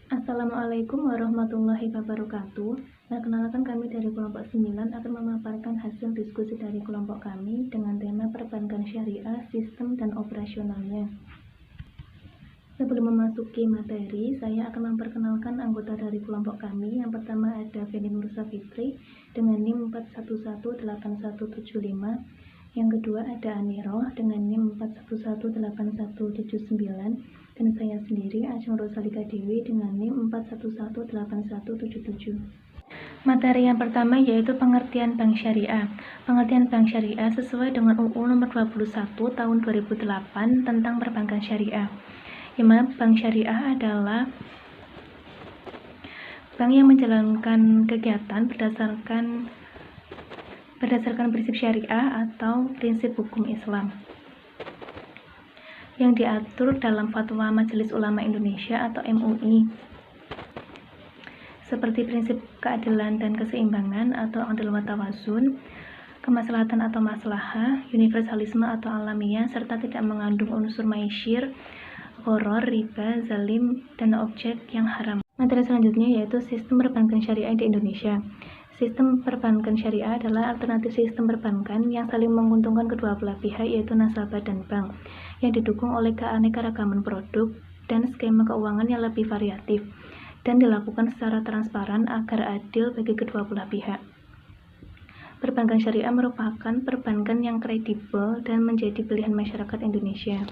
Assalamualaikum warahmatullahi wabarakatuh. Perkenalkan kami dari kelompok 9 akan memaparkan hasil diskusi dari kelompok kami dengan tema perbankan syariah, sistem dan operasionalnya. Sebelum memasuki materi, saya akan memperkenalkan anggota dari kelompok kami. Yang pertama ada Feni Nursa Fitri dengan NIM 4118175. Yang kedua ada Aniroh dengan NIM 4118179. Dan saya sendiri, Ajeng Rosalika Dewi dengan NIM 4118177. Materi yang pertama yaitu pengertian bank syariah. Pengertian bank syariah sesuai dengan UU nomor 21 tahun 2008 tentang perbankan syariah. Yang mana bank syariah adalah bank yang menjalankan kegiatan berdasarkan prinsip syariah atau prinsip hukum Islam yang diatur dalam Fatwa Majelis Ulama Indonesia atau MUI, seperti prinsip keadilan dan keseimbangan atau adil wa tawazun, kemaslahatan atau maslahah, universalisme atau alamiah, serta tidak mengandung unsur maisyir, gharar, riba, zalim, dan objek yang haram. Materi selanjutnya yaitu sistem perbankan syariah di Indonesia. Sistem perbankan syariah adalah alternatif sistem perbankan yang saling menguntungkan kedua belah pihak, yaitu nasabah dan bank, yang didukung oleh keanekaragaman produk dan skema keuangan yang lebih variatif, dan dilakukan secara transparan agar adil bagi kedua belah pihak. Perbankan syariah merupakan perbankan yang kredibel dan menjadi pilihan masyarakat Indonesia.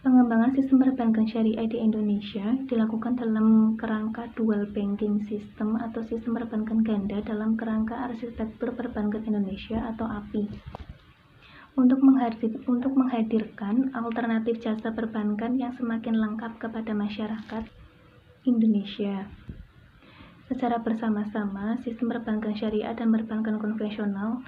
Pengembangan sistem perbankan syariah di Indonesia dilakukan dalam kerangka dual banking system atau sistem perbankan ganda dalam kerangka arsitektur perbankan Indonesia atau API. Untuk menghadirkan alternatif jasa perbankan yang semakin lengkap kepada masyarakat Indonesia. Secara bersama-sama, sistem perbankan syariah dan perbankan konvensional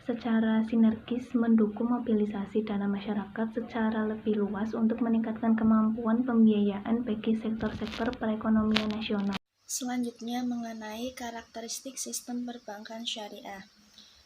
secara sinergis mendukung mobilisasi dana masyarakat secara lebih luas untuk meningkatkan kemampuan pembiayaan bagi sektor-sektor perekonomian nasional. Selanjutnya mengenai karakteristik sistem perbankan syariah.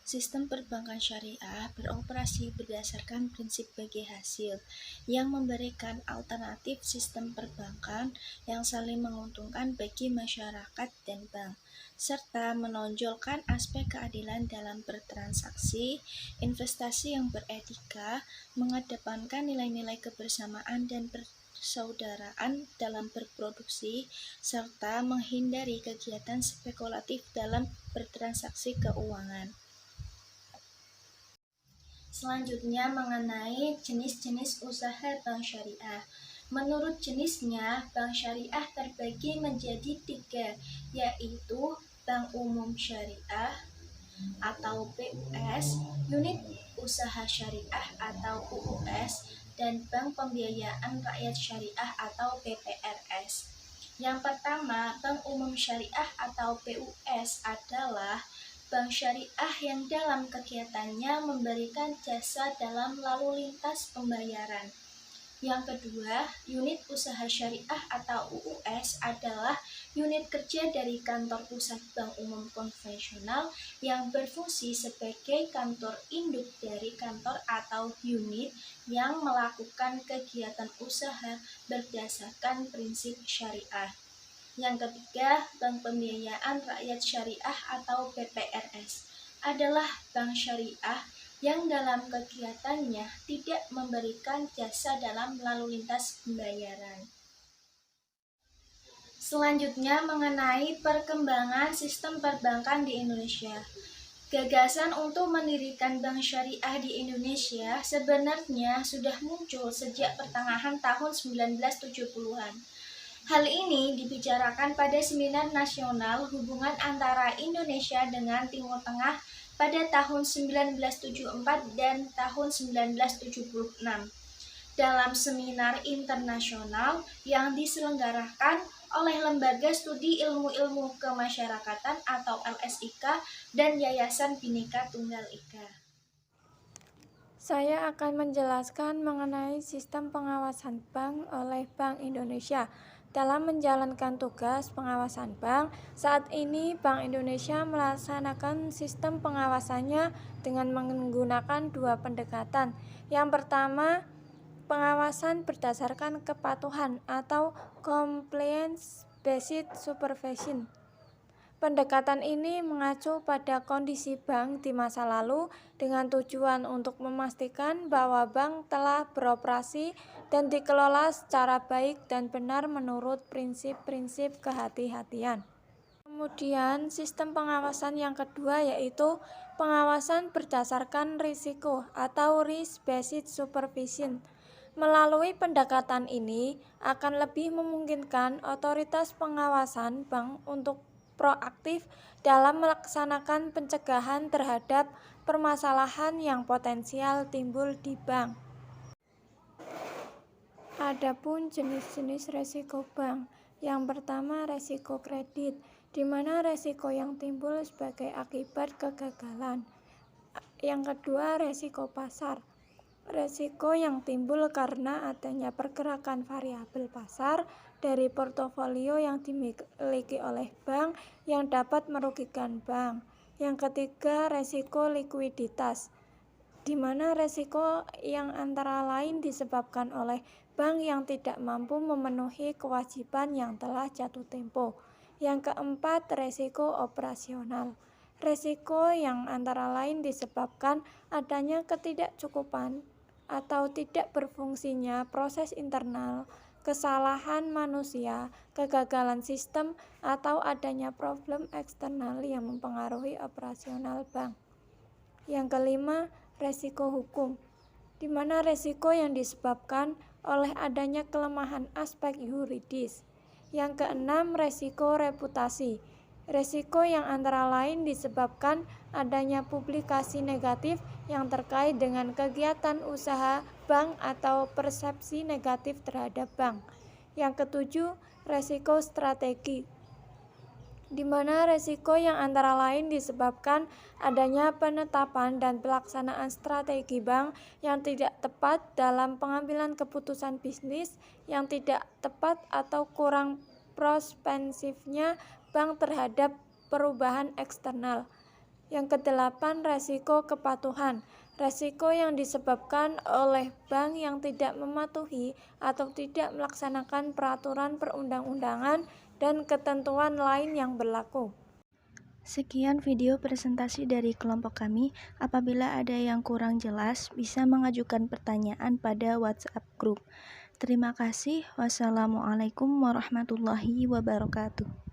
Sistem perbankan syariah beroperasi berdasarkan prinsip bagi hasil yang memberikan alternatif sistem perbankan yang saling menguntungkan bagi masyarakat dan bank, serta menonjolkan aspek keadilan dalam bertransaksi, investasi yang beretika, mengedepankan nilai-nilai kebersamaan dan persaudaraan dalam berproduksi, serta menghindari kegiatan spekulatif dalam bertransaksi keuangan. Selanjutnya mengenai jenis-jenis usaha bank syariah. Menurut jenisnya, bank syariah terbagi menjadi 3, yaitu Bank Umum Syariah atau BUS, Unit Usaha Syariah atau UUS, dan Bank Pembiayaan Rakyat Syariah atau BPRS. Yang pertama, Bank Umum Syariah atau BUS adalah bank syariah yang dalam kegiatannya memberikan jasa dalam lalu lintas pembayaran. Yang kedua, unit usaha syariah atau UUS adalah unit kerja dari kantor pusat bank umum konvensional yang berfungsi sebagai kantor induk dari kantor atau unit yang melakukan kegiatan usaha berdasarkan prinsip syariah. Yang ketiga, Bank Pembiayaan Rakyat Syariah atau BPRS adalah bank syariah yang dalam kegiatannya tidak memberikan jasa dalam lalu lintas pembayaran. Selanjutnya mengenai perkembangan sistem perbankan di Indonesia. Gagasan untuk mendirikan bank syariah di Indonesia sebenarnya sudah muncul sejak pertengahan tahun 1970-an. Hal ini dibicarakan pada Seminar Nasional Hubungan Antara Indonesia dengan Timur Tengah pada tahun 1974 dan tahun 1976. Dalam seminar internasional yang diselenggarakan oleh Lembaga Studi Ilmu-Ilmu Kemasyarakatan atau LSIK dan Yayasan Bhinneka Tunggal Ika. Saya akan menjelaskan mengenai sistem pengawasan bank oleh Bank Indonesia. Dalam menjalankan tugas pengawasan bank, saat ini Bank Indonesia melaksanakan sistem pengawasannya dengan menggunakan 2 pendekatan. Yang pertama, pengawasan berdasarkan kepatuhan atau compliance-based supervision. Pendekatan ini mengacu pada kondisi bank di masa lalu dengan tujuan untuk memastikan bahwa bank telah beroperasi dan dikelola secara baik dan benar menurut prinsip-prinsip kehati-hatian. Kemudian, sistem pengawasan yang kedua yaitu pengawasan berdasarkan risiko atau risk-based supervision. Melalui pendekatan ini akan lebih memungkinkan otoritas pengawasan bank untuk proaktif dalam melaksanakan pencegahan terhadap permasalahan yang potensial timbul di bank. Adapun jenis-jenis resiko bank. Yang pertama, resiko kredit, di mana resiko yang timbul sebagai akibat kegagalan. Yang kedua, resiko pasar. Resiko yang timbul karena adanya pergerakan variabel pasar dari portofolio yang dimiliki oleh bank yang dapat merugikan bank. Yang ketiga, resiko likuiditas, di mana resiko yang antara lain disebabkan oleh bank yang tidak mampu memenuhi kewajiban yang telah jatuh tempo. Yang keempat, resiko operasional. Resiko yang antara lain disebabkan adanya ketidakcukupan atau tidak berfungsinya proses internal, kesalahan manusia, kegagalan sistem, atau adanya problem eksternal yang mempengaruhi operasional bank. Yang kelima, resiko hukum, di mana resiko yang disebabkan oleh adanya kelemahan aspek yuridis. Yang keenam, resiko reputasi. Resiko yang antara lain disebabkan adanya publikasi negatif yang terkait dengan kegiatan usaha bank atau persepsi negatif terhadap bank. Yang ketujuh, resiko strategi, di mana resiko yang antara lain disebabkan adanya penetapan dan pelaksanaan strategi bank yang tidak tepat dalam pengambilan keputusan bisnis yang tidak tepat atau kurang prospensifnya bank terhadap perubahan eksternal. Yang kedelapan, resiko kepatuhan. Resiko yang disebabkan oleh bank yang tidak mematuhi atau tidak melaksanakan peraturan perundang-undangan dan ketentuan lain yang berlaku. Sekian video presentasi dari kelompok kami. Apabila ada yang kurang jelas, bisa mengajukan pertanyaan pada WhatsApp group. Terima kasih. Wassalamualaikum warahmatullahi wabarakatuh.